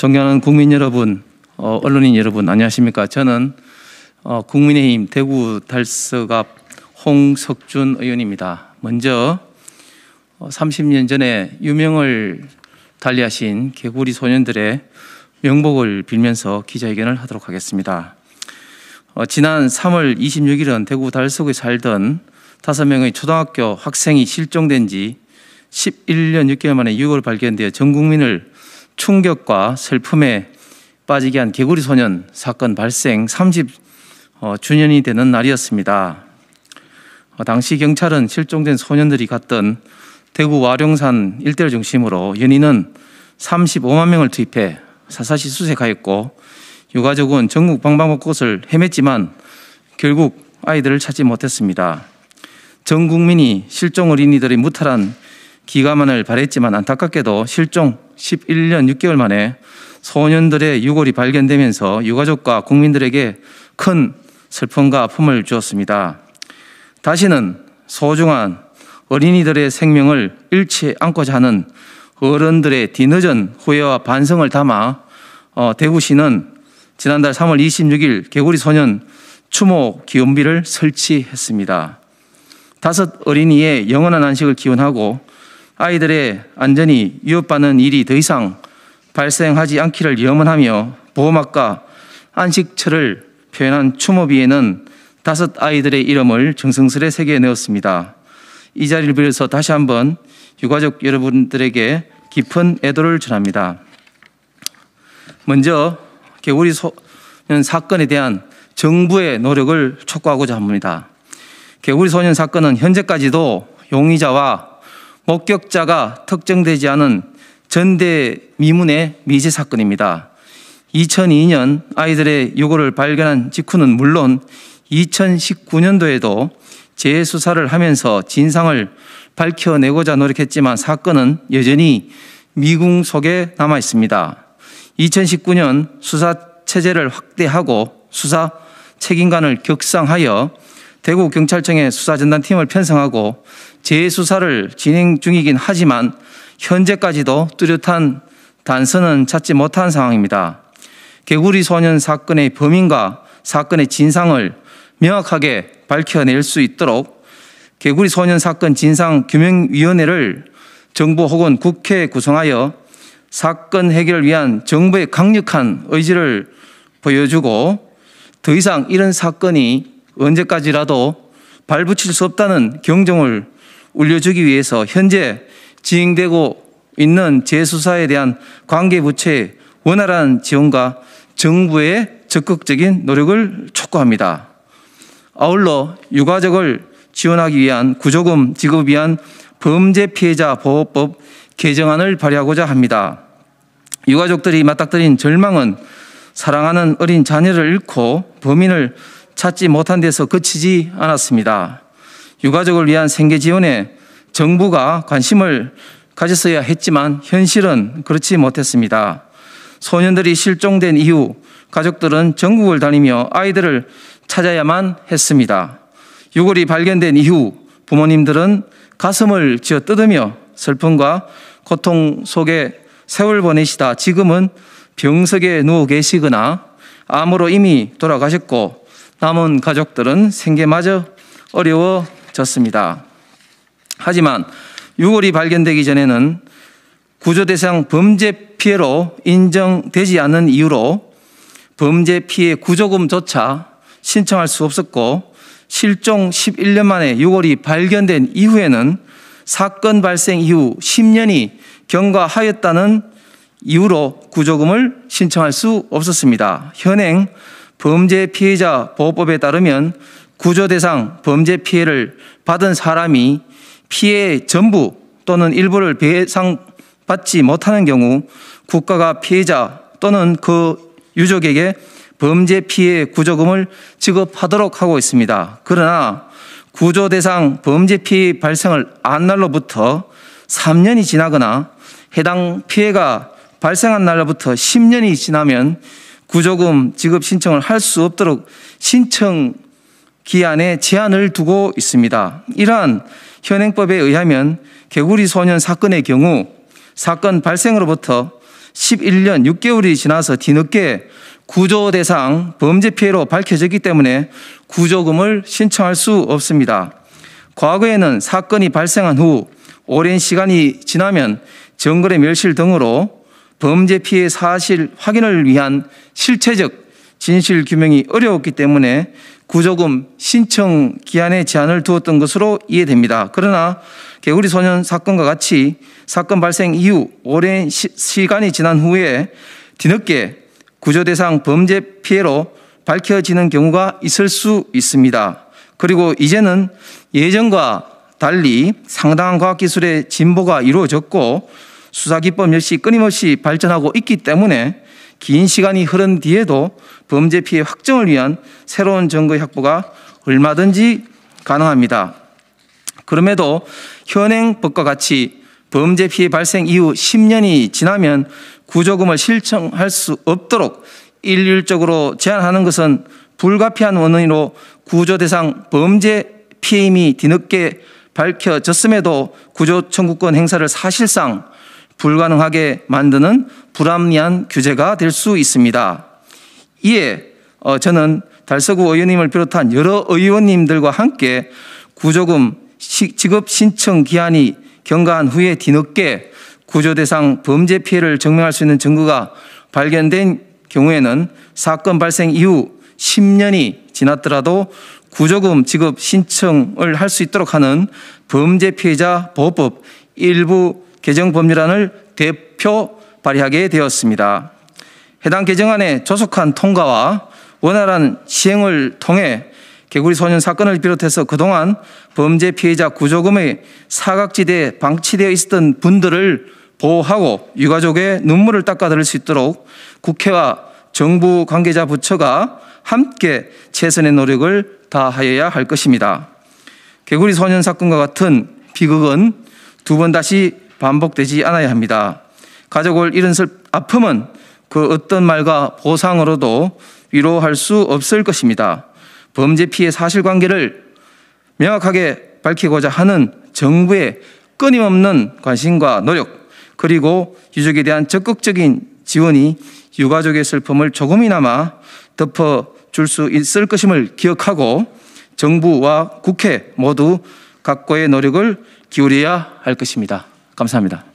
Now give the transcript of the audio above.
존경하는 국민 여러분, 언론인 여러분, 안녕하십니까? 저는 국민의힘 대구 달서갑 홍석준 의원입니다. 먼저 30년 전에 유명을 달리하신 개구리 소년들의 명복을 빌면서 기자회견을 하도록 하겠습니다. 지난 3월 26일은 대구 달서구에 살던 5명의 초등학교 학생이 실종된 지 11년 6개월 만에 6월 발견되어 전 국민을 충격과 슬픔에 빠지게 한 개구리 소년 사건 발생 30주년이 되는 날이었습니다. 당시 경찰은 실종된 소년들이 갔던 대구 와룡산 일대를 중심으로 연인은 35만 명을 투입해 사사시 수색하였고, 유가족은 전국 방방곳곳을 헤맸지만 결국 아이들을 찾지 못했습니다. 전 국민이 실종 어린이들의 무탈한 기가만을 바랬지만 안타깝게도 실종 11년 6개월 만에 소년들의 유골이 발견되면서 유가족과 국민들에게 큰 슬픔과 아픔을 주었습니다. 다시는 소중한 어린이들의 생명을 잃지 않고자 하는 어른들의 뒤늦은 후회와 반성을 담아 대구시는 지난달 3월 26일 개구리 소년 추모 기원비를 설치했습니다. 5 어린이의 영원한 안식을 기원하고 아이들의 안전이 위협받는 일이 더 이상 발생하지 않기를 염원하며 보호막과 안식처를 표현한 추모비에는 5 아이들의 이름을 정성스레 새겨 넣었습니다. 이 자리를 빌어서 다시 한번 유가족 여러분들에게 깊은 애도를 전합니다. 먼저 개구리 소년 사건에 대한 정부의 노력을 촉구하고자 합니다. 개구리 소년 사건은 현재까지도 용의자와 목격자가 특정되지 않은 전대미문의 미제 사건입니다. 2002년 아이들의 유골을 발견한 직후는 물론 2019년도에도 재수사를 하면서 진상을 밝혀내고자 노력했지만 사건은 여전히 미궁 속에 남아 있습니다. 2019년 수사체제를 확대하고 수사 책임관을 격상하여 대구경찰청에 수사전담팀을 편성하고 재수사를 진행 중이긴 하지만 현재까지도 뚜렷한 단서는 찾지 못한 상황입니다. 개구리 소년 사건의 범인과 사건의 진상을 명확하게 밝혀낼 수 있도록 개구리 소년 사건 진상규명위원회를 정부 혹은 국회에 구성하여 사건 해결을 위한 정부의 강력한 의지를 보여주고 더 이상 이런 사건이 언제까지라도 발붙일 수 없다는 경종을 울려주기 위해서 현재 진행되고 있는 재수사에 대한 관계부처의 원활한 지원과 정부의 적극적인 노력을 촉구합니다. 아울러 유가족을 지원하기 위한 구조금 지급을 위한 범죄피해자 보호법 개정안을 발의하고자 합니다. 유가족들이 맞닥뜨린 절망은 사랑하는 어린 자녀를 잃고 범인을 찾지 못한 데서 그치지 않았습니다. 유가족을 위한 생계 지원에 정부가 관심을 가졌어야 했지만 현실은 그렇지 못했습니다. 소년들이 실종된 이후 가족들은 전국을 다니며 아이들을 찾아야만 했습니다. 유골이 발견된 이후 부모님들은 가슴을 쥐어 뜯으며 슬픔과 고통 속에 세월 보내시다 지금은 병석에 누워 계시거나 암으로 이미 돌아가셨고 남은 가족들은 생계마저 어려워졌습니다. 하지만 유골이 발견되기 전에는 구조대상 범죄 피해로 인정되지 않는 이유로 범죄 피해 구조금조차 신청할 수 없었고 실종 11년 만에 유골이 발견된 이후에는 사건 발생 이후 10년이 경과하였다는 이유로 구조금을 신청할 수 없었습니다. 현행 범죄 피해자 보호법에 따르면 구조 대상 범죄 피해를 받은 사람이 피해의 전부 또는 일부를 배상받지 못하는 경우 국가가 피해자 또는 그 유족에게 범죄 피해 구조금을 지급하도록 하고 있습니다. 그러나 구조 대상 범죄 피해 발생을 한 날로부터 3년이 지나거나 해당 피해가 발생한 날로부터 10년이 지나면 구조금 지급 신청을 할 수 없도록 신청 기한에 제한을 두고 있습니다. 이러한 현행법에 의하면 개구리 소년 사건의 경우 사건 발생으로부터 11년 6개월이 지나서 뒤늦게 구조 대상 범죄 피해로 밝혀졌기 때문에 구조금을 신청할 수 없습니다. 과거에는 사건이 발생한 후 오랜 시간이 지나면 정거래 멸실 등으로 범죄 피해 사실 확인을 위한 실체적 진실 규명이 어려웠기 때문에 구조금 신청 기한에 제한을 두었던 것으로 이해됩니다. 그러나 개구리 소년 사건과 같이 사건 발생 이후 오랜 시간이 지난 후에 뒤늦게 구조 대상 범죄 피해로 밝혀지는 경우가 있을 수 있습니다. 그리고 이제는 예전과 달리 상당한 과학기술의 진보가 이루어졌고 수사기법 역시 끊임없이 발전하고 있기 때문에 긴 시간이 흐른 뒤에도 범죄 피해 확정을 위한 새로운 증거 확보가 얼마든지 가능합니다. 그럼에도 현행 법과 같이 범죄 피해 발생 이후 10년이 지나면 구조금을 신청할 수 없도록 일률적으로 제한하는 것은 불가피한 원인으로 구조 대상 범죄 피해임이 뒤늦게 밝혀졌음에도 구조 청구권 행사를 사실상 불가능하게 만드는 불합리한 규제가 될 수 있습니다. 이에 저는 달서구 의원님을 비롯한 여러 의원님들과 함께 구조금 지급 신청 기한이 경과한 후에 뒤늦게 구조 대상 범죄 피해를 증명할 수 있는 증거가 발견된 경우에는 사건 발생 이후 10년이 지났더라도 구조금 지급 신청을 할 수 있도록 하는 범죄 피해자 보호법 일부 개정 법률안을 대표 발의하게 되었습니다. 해당 개정안의 조속한 통과와 원활한 시행을 통해 개구리 소년 사건을 비롯해서 그동안 범죄 피해자 구조금의 사각지대에 방치되어 있었던 분들을 보호하고 유가족의 눈물을 닦아드릴 수 있도록 국회와 정부 관계자 부처가 함께 최선의 노력을 다하여야 할 것입니다. 개구리 소년 사건과 같은 비극은 두 번 다시 반복되지 않아야 합니다. 가족을 잃은 아픔은 그 어떤 말과 보상으로도 위로할 수 없을 것입니다. 범죄 피해 사실관계를 명확하게 밝히고자 하는 정부의 끊임없는 관심과 노력, 그리고 유족에 대한 적극적인 지원이 유가족의 슬픔을 조금이나마 덮어줄 수 있을 것임을 기억하고 정부와 국회 모두 각고의 노력을 기울여야 할 것입니다. 감사합니다.